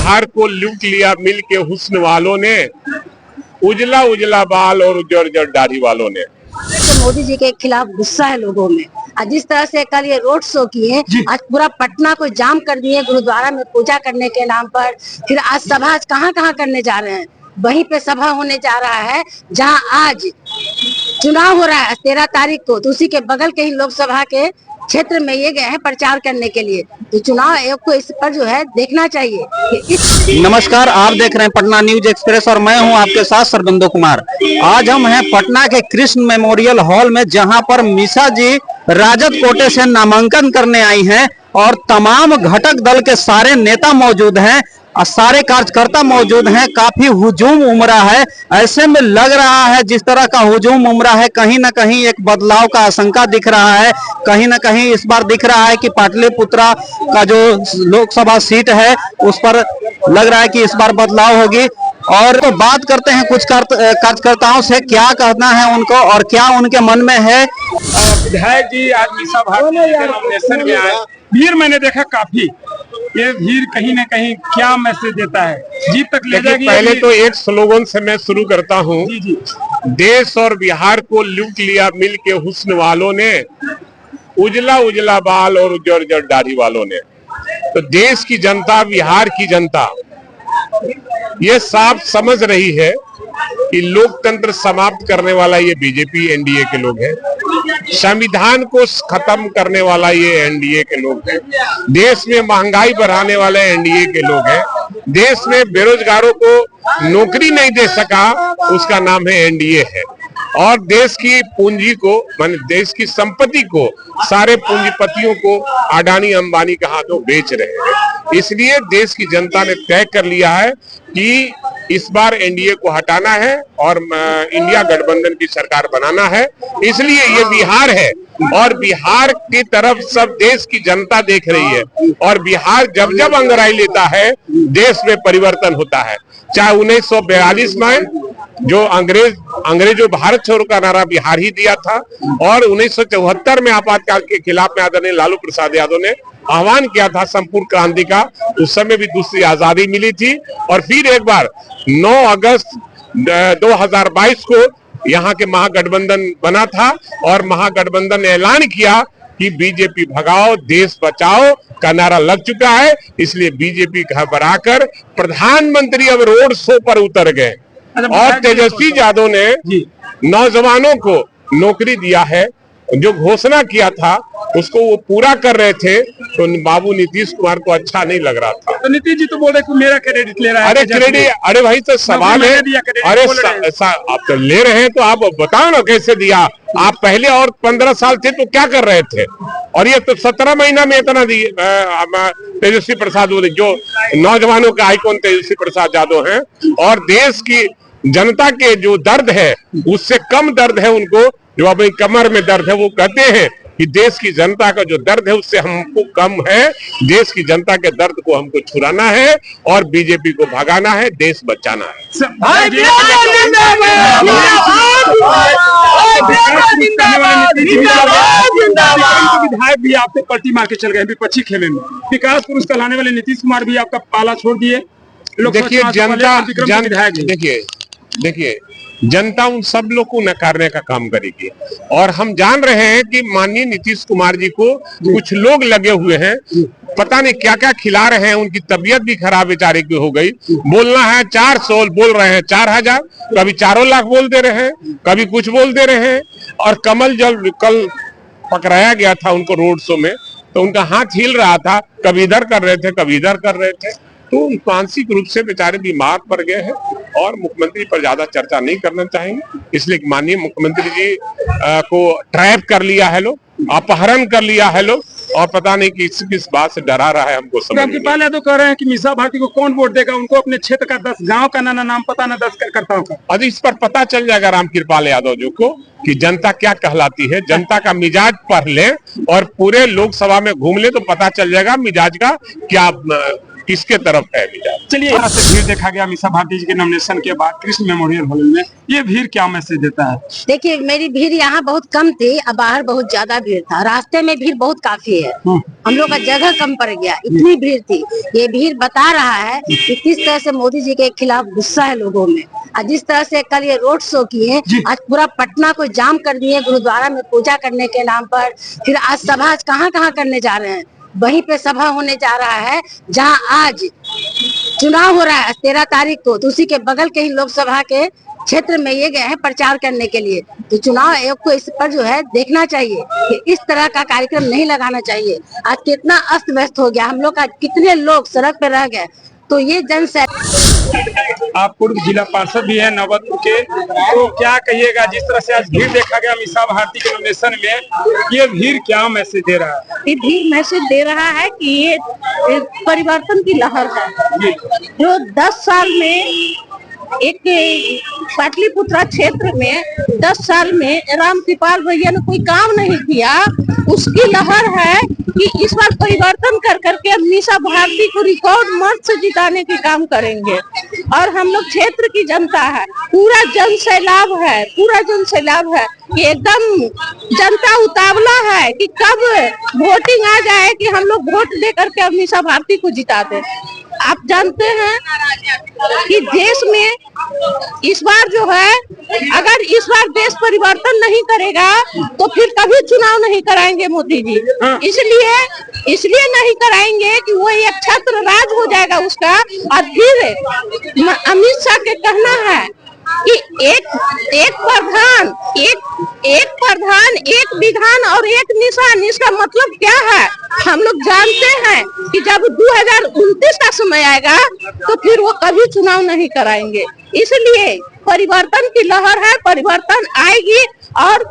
बिहार को लूट लिया मिल के हुस्न वालों ने, उजला उजला बाल और उजर उजर दाढ़ी वालों ने। तो मोदी जी के खिलाफ गुस्सा है लोगों में। जिस तरह से कल ये रोड शो किए, आज पूरा पटना को जाम कर दिए गुरुद्वारा में पूजा करने के नाम पर। फिर आज सभा कहाँ कहाँ करने जा रहे हैं, वहीं पे सभा होने जा रहा है जहां आज चुनाव हो रहा है 13 तारीख को। तो उसी के बगल के ही लोकसभा के क्षेत्र में ये गए हैं प्रचार करने के लिए। तो चुनाव आयोग को इस पर जो है देखना चाहिए। नमस्कार, आप देख रहे हैं पटना न्यूज एक्सप्रेस और मैं हूं आपके साथ सरबिंदु कुमार। आज हम हैं पटना के कृष्ण मेमोरियल हॉल में, जहां पर मीसा जी राजद कोटे से नामांकन करने आई हैं और तमाम घटक दल के सारे नेता मौजूद हैं, सारे कार्यकर्ता मौजूद हैं। काफी हुजूम उमड़ा है। ऐसे में लग रहा है जिस तरह का हुजूम उमड़ा है, कहीं ना कहीं एक बदलाव का आशंका दिख रहा है। कहीं ना कहीं इस बार दिख रहा है कि पाटलिपुत्रा का जो लोकसभा सीट है उस पर लग रहा है कि इस बार बदलाव होगी। और तो बात करते हैं कुछ कार्यकर्ताओं से, क्या कहना है उनको और क्या उनके मन में है। विधायक जी आज मीसा भारती के नॉमिनेशन में आए, भीड़ मैंने देखा काफी। ये भीड़ कहीं न कहीं क्या मैसेज देता है, जीत तक ले जाएगी। पहले तो एक स्लोगन से मैं शुरू करता हूँ। देश और बिहार को लूट लिया मिल के हुस्न वालों ने, उजला उजला बाल और उजर उजर दाढ़ी वालों ने। तो देश की जनता, बिहार की जनता ये साफ समझ रही है कि लोकतंत्र समाप्त करने वाला ये बीजेपी एनडीए के लोग हैं, संविधान को खत्म करने वाला ये एनडीए के लोग हैं, देश में महंगाई बढ़ाने वाले एनडीए के लोग हैं, देश में बेरोजगारों को नौकरी नहीं दे सका उसका नाम है एनडीए है, और देश की पूंजी को, मान देश की संपत्ति को सारे पूंजीपतियों को अडानी अंबानी के हाथों बेच रहे हैं। इसलिए देश की जनता ने तय कर लिया है कि इस बार एनडीए को हटाना है और इंडिया गठबंधन की सरकार बनाना है। इसलिए ये बिहार है और बिहार की तरफ सब देश की जनता देख रही है, और बिहार जब जब अंगड़ाई लेता है देश में परिवर्तन होता है। चाहे 1942 में जो अंग्रेजों भारत छोड़ो का नारा बिहार ही दिया था, और 1974 में आपातकाल के खिलाफ में आदरणीय लालू प्रसाद यादव ने आह्वान किया था संपूर्ण क्रांति का। उस समय भी दूसरी आजादी मिली थी, और फिर एक बार 9 अगस्त 2022 को यहाँ के महागठबंधन बना था, और महागठबंधन ने ऐलान किया कि बीजेपी भगाओ देश बचाओ का नारा लग चुका है। इसलिए बीजेपी घबराकर प्रधानमंत्री अब रोड शो पर उतर गए, और तेजस्वी यादव ने नौजवानों को नौकरी दिया है। जो घोषणा किया था उसको वो पूरा कर रहे थे, तो बाबू नीतीश कुमार को अच्छा नहीं लग रहा था। तो नीतीश जी तो बोल रहे मेरा क्रेडिट ले रहा है। अरे क्रेडिट, अरे भाई तो सवाल है, अरे आप तो ले रहे हैं तो आप बताओ ना कैसे दिया। आप पहले और 15 साल थे तो क्या कर रहे थे, और ये तो 17 महीना में इतना दिए। तेजस्वी प्रसाद जो नौजवानों का आइकॉन तेजस्वी प्रसाद यादव हैं, और देश की जनता के जो दर्द है उससे कम दर्द है उनको, जो अपनी कमर में दर्द है। वो कहते हैं कि देश की जनता का जो दर्द है उससे हमको कम है, देश की जनता के दर्द को हमको छुड़ाना है और बीजेपी को भगाना है, देश बचाना है। विधायक भी आपसे पलटी मार के चल गए विपक्षी खेमे में। विकास पुरुष कहलाने वाले नीतीश कुमार भी आपका पाला छोड़ दिए। देखिए देखिए जनता उन सब लोग को नकारने का काम करेगी, और हम जान रहे हैं कि माननीय नीतीश कुमार जी को कुछ लोग लगे हुए हैं, पता नहीं क्या क्या खिला रहे हैं। उनकी तबीयत भी खराब बेचारे की हो गई। बोलना है 400 बोल रहे हैं 4000, कभी 4 लाख बोल दे रहे हैं, कभी कुछ बोल दे रहे हैं। और कमल जब कल पकड़ाया गया था उनको रोड शो में, तो उनका हाथ हिल रहा था, कभी इधर कर रहे थे कभी इधर कर रहे थे। तो मानसिक रूप से बेचारे बीमार पड़ गए हैं, और मुख्यमंत्री पर ज्यादा चर्चा नहीं करना चाहेंगे। इसलिए माननीय मुख्यमंत्री जी को ट्रैप कर लिया है लोग, अपहरण कर लिया है लोग, और पता नहीं किस बात से डरा रहा है हमको समझ नहीं। रामकृपाल यादव कह रहे हैं कि मीसा भारती को कौन वोट देगा, उनको अपने क्षेत्र का 10 गांव का नाम पता न 10 कार्यकर्ताओं का। अब इस पर पता चल जाएगा रामकृपाल यादव जी को कि जनता क्या कहलाती है। जनता का मिजाज पढ़ ले और पूरे लोकसभा में घूम ले तो पता चल जाएगा मिजाज का क्या किसके तरफ है विचार। चलिए, यहाँ से भीड़ देखा गया मीसा भारती जी के नॉमिनेशन के बाद कृष्ण मेमोरियल हॉल में। ये भीड़ क्या मैसेज देता है? देखिए, मेरी भीड़ यहाँ बहुत कम थी, अब बाहर बहुत ज्यादा भीड़ था। रास्ते में भीड़ बहुत काफी है, हम लोग का जगह कम पड़ गया, इतनी भीड़ थी। ये भीड़ बता रहा है कि किस तरह से मोदी जी के खिलाफ गुस्सा है लोगों में। आज जिस तरह से कल ये रोड शो किए, आज पूरा पटना को जाम कर दिए गुरुद्वारा में पूजा करने के नाम पर। फिर आज सभा आज कहाँ करने जा रहे हैं, वहीं पे सभा होने जा रहा है जहां आज चुनाव हो रहा है 13 तारीख को। तो उसी के बगल के ही लोकसभा के क्षेत्र में ये गए हैं प्रचार करने के लिए। तो चुनाव आयोग को इस पर जो है देखना चाहिए कि इस तरह का कार्यक्रम नहीं लगाना चाहिए। आज कितना अस्त व्यस्त हो गया, हम लोग का कितने लोग सड़क पे रह गए। तो ये आप पूर्व जिला पार्षद भी है नवबतपुर के, तो क्या कहिएगा जिस तरह से आज भीड़ देखा गया मीसा भारती के नॉमिनेशन में, ये भीड़ क्या मैसेज दे रहा है? ये भीड़ मैसेज दे रहा है कि ये परिवर्तन की लहर है जो 10 साल में एक पाटलिपुत्रा क्षेत्र में 10 साल में रामकृपाल भैया ने कोई काम नहीं किया, उसकी लहर है कि इस बार परिवर्तन कर करके मीसा भारती को रिकॉर्ड मत से जिताने के काम करेंगे। और हम लोग क्षेत्र की जनता है, पूरा जन सैलाब है, पूरा जन सैलाब है कि एकदम जनता उतावला है कि कब वोटिंग आ जाए कि हम लोग वोट दे करके अब मीसा भारती को जिता दें। आप जानते हैं कि देश में इस बार जो है, अगर इस बार देश परिवर्तन नहीं करेगा तो फिर कभी चुनाव नहीं कराएंगे मोदी जी। इसलिए नहीं कराएंगे कि वो एक छत्र राज हो जाएगा उसका। और फिर अमित शाह के कहना है कि एक प्रधान एक विधान और एक निशान। इसका मतलब क्या है? हम लोग जानते हैं कि जब 2029 का समय आएगा तो फिर वो कभी चुनाव नहीं कराएंगे। इसलिए परिवर्तन की लहर है, परिवर्तन आएगी और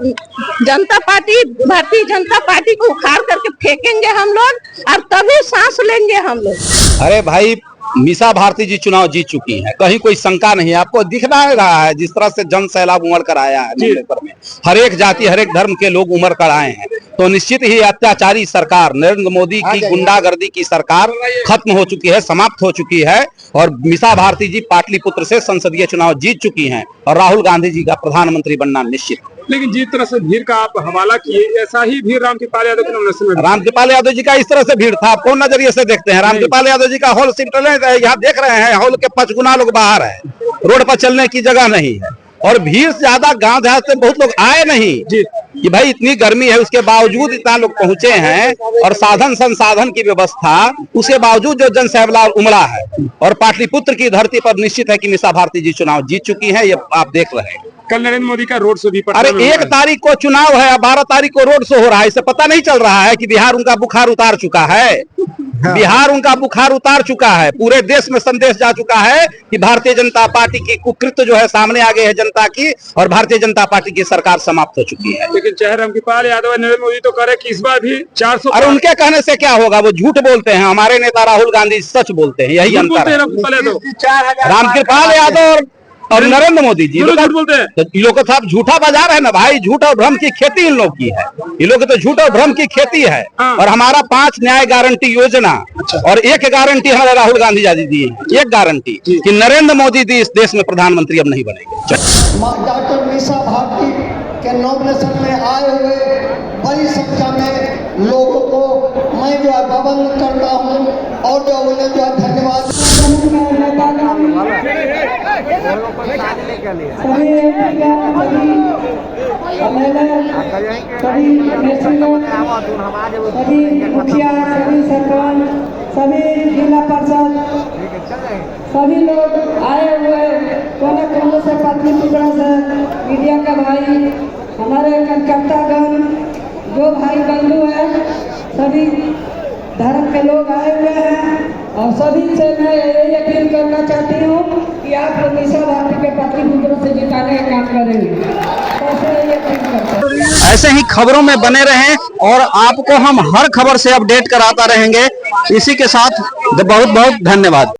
जनता पार्टी, भारतीय जनता पार्टी को उखाड़ करके फेंकेंगे हम लोग और तभी सांस लेंगे हम लोग। अरे भाई, मीसा भारती जी चुनाव जीत चुकी हैं, कहीं कोई शंका नहीं है। आपको दिख रहा है जिस तरह से जन सैलाब उमड़ कर आया है नवंबर में। हर एक जाति हर एक धर्म के लोग उमड़ कर आए हैं। तो निश्चित ही अत्याचारी सरकार नरेंद्र मोदी की गुंडागर्दी की सरकार खत्म हो चुकी है, समाप्त हो चुकी है। और मीसा भारती जी पाटलिपुत्र से संसदीय चुनाव जीत चुकी हैं और राहुल गांधी जी का प्रधानमंत्री बनना निश्चित। लेकिन जिस तरह से भीड़ का आप हवाला किए, ऐसा ही भीड़ रामकृपाल यादव के नॉमिनेशन में। रामकृपाल यादव जी का इस तरह से भीड़ था, आप कौन नजरिए से देखते हैं? रामकृपाल यादव जी का हॉल सेंट्रल है, यहाँ देख रहे हैं हॉल के 5 गुना लोग बाहर है, रोड पर चलने की जगह नहीं है। और भीड़ ज्यादा गांव देहात से बहुत लोग आए नहीं कि भाई इतनी गर्मी है, उसके बावजूद इतना लोग पहुंचे हैं। और साधन संसाधन की व्यवस्था, उसके बावजूद जो जन सैलाब उमड़ा है। और पाटलिपुत्र की धरती पर निश्चित है कि मीसा भारती जी चुनाव जीत चुकी है, ये आप देख रहे हैं। कल नरेंद्र मोदी का रोड शो भी पटना अरे में 1 तारीख को चुनाव है, 12 तारीख को रोड शो हो रहा है। इससे पता नहीं चल रहा है कि बिहार उनका बुखार उतार चुका है। बिहार उनका बुखार उतार चुका है। पूरे देश में संदेश जा चुका है कि भारतीय जनता पार्टी की कुकृत्य जो है सामने आ गए है जनता की, और भारतीय जनता पार्टी की सरकार समाप्त हो चुकी है। लेकिन चाहे रामकृपाल यादव नरेंद्र मोदी तो करे कि इस बार भी 400। अरे उनके कहने से क्या होगा, वो झूठ बोलते हैं। हमारे नेता राहुल गांधी सच बोलते हैं, यही अंतर है। रामकृपाल यादव और नरेंद्र मोदी जी झूठ बोलते हैं। तो ये लोग तो साहब झूठा बाजार है ना भाई, झूठ और भ्रम की खेती इन लोग की है। ये लोग तो झूठ और भ्रम की खेती है। और हमारा 5 न्याय गारंटी योजना और एक गारंटी हमारे राहुल गांधी जी दी है, एक गारंटी कि नरेंद्र मोदी जी इस देश में प्रधानमंत्री अब नहीं बनेंगे। डॉक्टर मीसा भारती के नॉमिनेशन में आए हुए बड़ी संख्या में लोगों को मैं जो है पाबंद करता हूं और जो उन्हें जो है धन्यवाद। सभी मुखिया, सभी सरपंच, सभी जिला परिषद, सभी लोग आए हुए कोने कोने से, पाटलिपुत्रा से, मीडिया का भाई, हमारे कार्यकर्तागण, जो भाई बंधु है, सभी धर्म के लोग आए हुए हैं। और सभी से मैं ये अपील करना चाहती हूँ कि आप लोग मीसा भारती के पाटलिपुत्र से जिताने का काम करेंगे। ऐसे ही खबरों में बने रहें और आपको हम हर खबर से अपडेट कराता रहेंगे। इसी के साथ बहुत बहुत धन्यवाद।